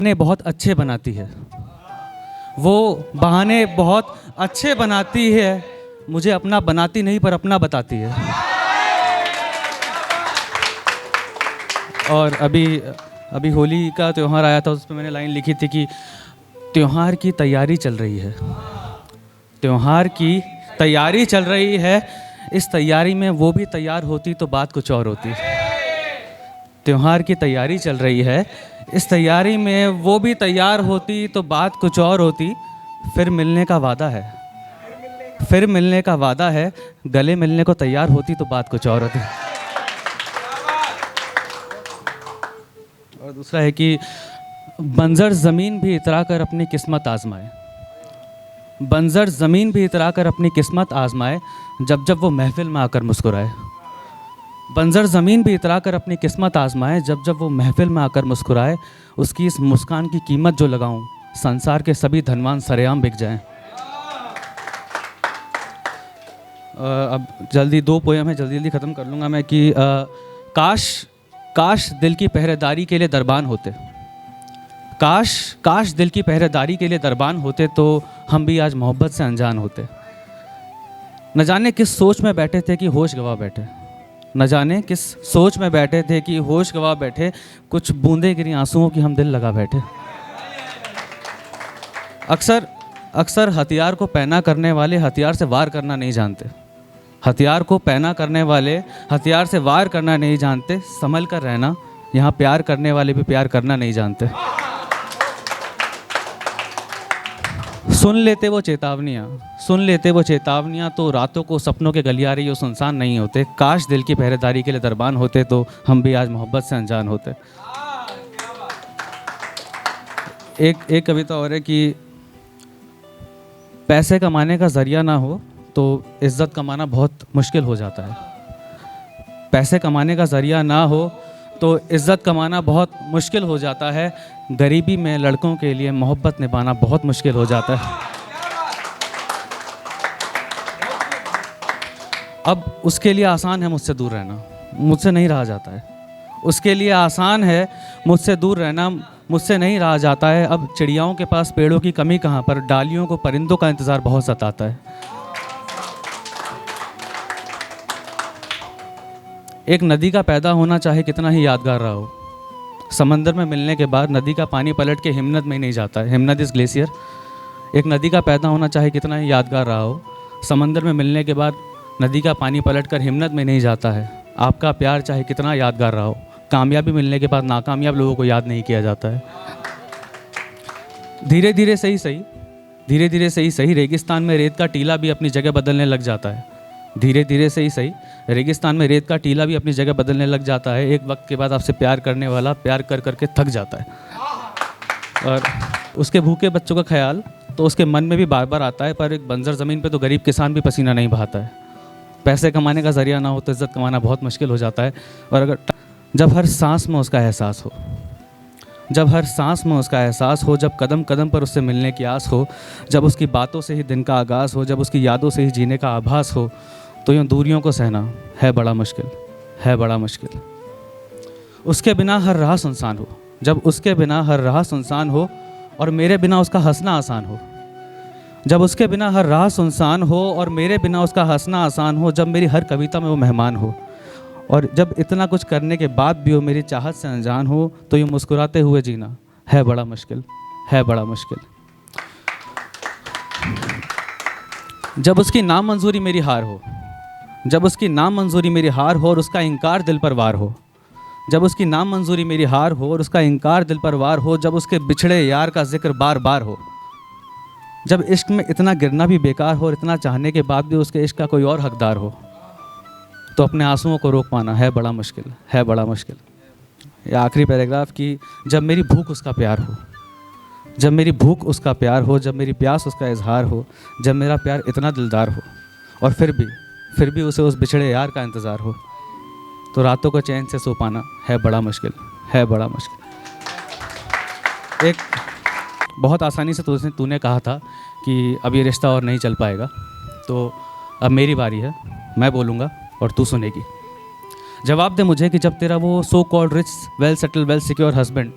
बहाने बहुत अच्छे बनाती है। वो बहाने बहुत अच्छे बनाती है। मुझे अपना बनाती नहीं पर अपना बताती है। और अभी अभी होली का त्यौहार आया था, उस पर मैंने लाइन लिखी थी कि त्यौहार की तैयारी चल रही है। त्यौहार की तैयारी चल रही है। इस तैयारी में वो भी तैयार होती तो बात कुछ और होती। त्यौहार की तैयारी चल रही है। इस तैयारी में वो भी तैयार होती तो बात कुछ और होती। फिर मिलने का वादा है। फिर मिलने का वादा है। गले मिलने को तैयार होती तो बात कुछ और होती। और दूसरा है कि बंजर ज़मीन भी इतरा कर अपनी किस्मत आजमाए। बंजर ज़मीन भी इतरा कर अपनी किस्मत आजमाए, जब जब वो महफिल में आकर मुस्कुराए। बंजर ज़मीन भी इतरा कर अपनी किस्मत आजमाए, जब जब वो महफिल में आकर मुस्कुराए। उसकी इस मुस्कान की कीमत जो लगाऊं, संसार के सभी धनवान सरेआम बिक जाएं। अब जल्दी 2 पोयम है, जल्दी जल्दी ख़त्म कर लूँगा मैं कि काश दिल की पहरेदारी के लिए दरबान होते। काश दिल की पहरेदारी के लिए दरबान होते तो हम भी आज मोहब्बत से अनजान होते। न जाने किस सोच में बैठे थे कि होश गवा बैठे। न जाने किस सोच में बैठे थे कि होश गवा बैठे। कुछ बूंदें गिरी आंसुओं की हम दिल लगा बैठे। अक्सर हथियार को पैना करने वाले हथियार से वार करना नहीं जानते। हथियार को पैना करने वाले हथियार से वार करना नहीं जानते। संभल कर रहना, यहाँ प्यार करने वाले भी प्यार करना नहीं जानते। सुन लेते वो चेतावनियाँ तो रातों को सपनों के गलियारे यूँ सुनसान नहीं होते। काश दिल की पहरेदारी के लिए दरबान होते तो हम भी आज मोहब्बत से अनजान होते। एक कविता और है कि पैसे कमाने का ज़रिया ना हो तो इज़्ज़त कमाना बहुत मुश्किल हो जाता है। पैसे कमाने का ज़रिया ना हो तो इज़्ज़त कमाना बहुत मुश्किल हो जाता है। गरीबी में लड़कों के लिए मोहब्बत निभाना बहुत मुश्किल हो जाता है। अब उसके लिए आसान है मुझसे दूर रहना, मुझसे नहीं रहा जाता है। उसके लिए आसान है मुझसे दूर रहना, मुझसे नहीं रहा जाता है। अब चिड़ियाओं के पास पेड़ों की कमी कहाँ पर, डालियों को परिंदों का इंतज़ार बहुत सताता है। एक नदी का पैदा होना चाहे कितना ही यादगार रहा हो, समंदर में मिलने के बाद नदी का पानी पलट के हिमनद में नहीं जाता है। हिमनद इज़ ग्लेशियर। एक नदी का पैदा होना चाहे कितना ही यादगार रहा हो, समंदर में मिलने के बाद नदी का पानी पलट कर हिमनद में नहीं जाता है। आपका प्यार चाहे कितना यादगार रहा हो, कामयाबी मिलने के बाद नाकामयाब लोगों को याद नहीं किया जाता है। धीरे धीरे सही रेगिस्तान में रेत का टीला भी अपनी जगह बदलने लग जाता है। धीरे धीरे सही रेगिस्तान में रेत का टीला भी अपनी जगह बदलने लग जाता है। एक वक्त के बाद आपसे प्यार करने वाला प्यार कर करके थक जाता है। और उसके भूखे बच्चों का ख्याल तो उसके मन में भी बार बार आता है, पर एक बंजर ज़मीन पे तो गरीब किसान भी पसीना नहीं बहाता है। पैसे कमाने का ज़रिया ना हो तो इज़्ज़त कमाना बहुत मुश्किल हो जाता है। और अगर जब हर सांस में उसका एहसास हो, जब हर सांस में उसका एहसास हो, जब कदम कदम पर उससे मिलने की आस हो, जब उसकी बातों से ही दिन का आगाज़ हो, जब उसकी यादों से ही जीने का आभास हो, तो यूँ दूरियों को सहना है बड़ा मुश्किल, है बड़ा मुश्किल। उसके बिना हर राह सुनसान हो, जब उसके बिना हर राह सुनसान हो और मेरे बिना उसका हंसना आसान हो। जब उसके बिना हर राह सुनसान हो और मेरे बिना उसका हंसना आसान हो। जब मेरी हर कविता में वो मेहमान हो और जब इतना कुछ करने के बाद भी वो मेरी चाहत से अनजान हो, तो यूँ मुस्कुराते हुए जीना है बड़ा मुश्किल, है बड़ा मुश्किल। जब उसकी नामंजूरी मेरी हार हो, जब उसकी नामंजूरी मेरी हार हो और उसका इनकार दिल पर वार हो। जब उसकी नामंजूरी मेरी हार हो और उसका इनकार दिल पर वार हो। जब उसके बिछड़े यार का जिक्र बार बार हो। जब इश्क में इतना गिरना भी बेकार हो और इतना चाहने के बाद भी उसके इश्क का कोई और हकदार हो, तो अपने आंसुओं को रोक पाना है बड़ा मुश्किल, है बड़ा मुश्किल। या आखिरी पैराग्राफ की जब मेरी भूख उसका प्यार हो, जब मेरी भूख उसका प्यार हो, जब मेरी प्यास उसका इजहार हो, जब मेरा प्यार इतना दिलदार हो और फिर भी उसे उस बिछड़े यार का इंतज़ार हो, तो रातों को चैन से सो पाना है बड़ा मुश्किल, है बड़ा मुश्किल। एक बहुत आसानी से तूने कहा था कि अब ये रिश्ता और नहीं चल पाएगा, तो अब मेरी बारी है, मैं बोलूँगा और तू सुनेगी। जवाब दे मुझे कि जब तेरा वो so called rich well settle well secure husband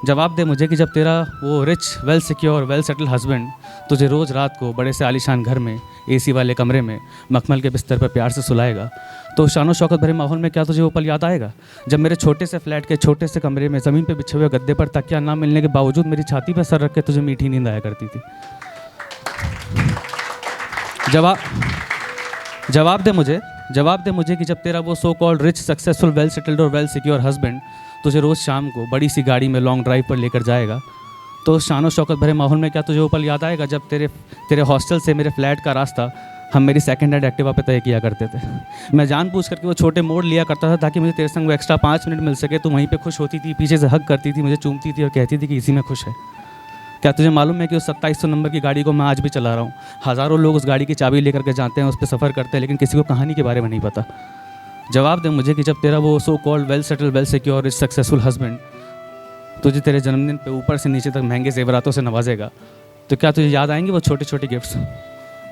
जवाब दे मुझे कि जब तेरा वो rich well secure well settle husband तुझे रोज़ रात को बड़े से आलीशान घर में एसी वाले कमरे में मखमल के बिस्तर पर प्यार से सुलाएगा, तो शानो शौकत भरे माहौल में क्या तुझे वो पल याद आएगा जब मेरे छोटे से फ्लैट के छोटे से कमरे में ज़मीन पे बिछे हुए गद्दे पर तकिया ना मिलने के बावजूद मेरी छाती पर सर रख के तुझे मीठी नींद आया करती थी? जवाब दे मुझे कि जब तेरा वो so called rich successful well settled और वेल सिक्योर हस्बैंड तुझे रोज़ शाम को बड़ी सी गाड़ी में लॉन्ग ड्राइव पर लेकर जाएगा, तो शानो शौकत भरे माहौल में क्या तुझे वो पल याद आएगा जब तेरे हॉस्टल से मेरे फ्लैट का रास्ता हम मेरी सेकंड हैंड एक्टिवा पे तय किया करते थे। मैं जानबूझ करके वो छोटे मोड़ लिया करता था ताकि मुझे तेरे संग वो एक्स्ट्रा 5 मिनट मिल सके। तू वहीं पे खुश होती थी, पीछे से हग करती थी, मुझे चूमती थी और कहती थी कि इसी में खुश है। क्या तुझे मालूम है कि उस 2700 नंबर की गाड़ी को मैं आज भी चला रहा हूँ? हज़ारों लोग उस गाड़ी की चाबी लेकर के जाते हैं, उस पर सफ़र करते हैं, लेकिन किसी को कहानी के बारे में नहीं पता। जवाब दे मुझे कि जब तेरा वो so called well settle well secure rich successful husband तुझे तेरे जन्मदिन पे ऊपर से नीचे तक महंगे जेवरातों से नवाजेगा, तो क्या तुझे याद आएंगे वो छोटे छोटे गिफ्ट्स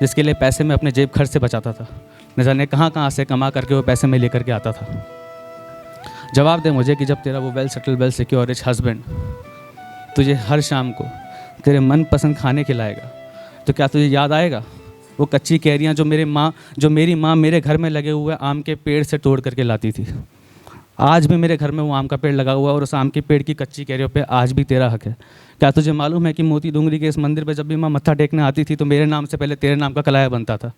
जिसके लिए पैसे मैं अपने जेब खर्च से बचाता था? न जाने कहाँ से कमा करके वो पैसे मैं लेकर के आता था। जवाब दे मुझे कि जब तेरा वो well settle well secure rich husband तुझे हर शाम को तेरे मनपसंद खाने खिलाएगा, तो क्या तुझे याद आएगा वो कच्ची कैरियाँ जो मेरी माँ मेरे घर में लगे हुए आम के पेड़ से तोड़ करके लाती थी? आज भी मेरे घर में वो आम का पेड़ लगा हुआ है और उस आम के पेड़ की कच्ची कैरियों पे आज भी तेरा हक है। क्या तुझे मालूम है कि मोती डूंगरी के इस मंदिर पे जब भी माँ मत्था टेकने आती थी तो मेरे नाम से पहले तेरे नाम का कलाया बनता था?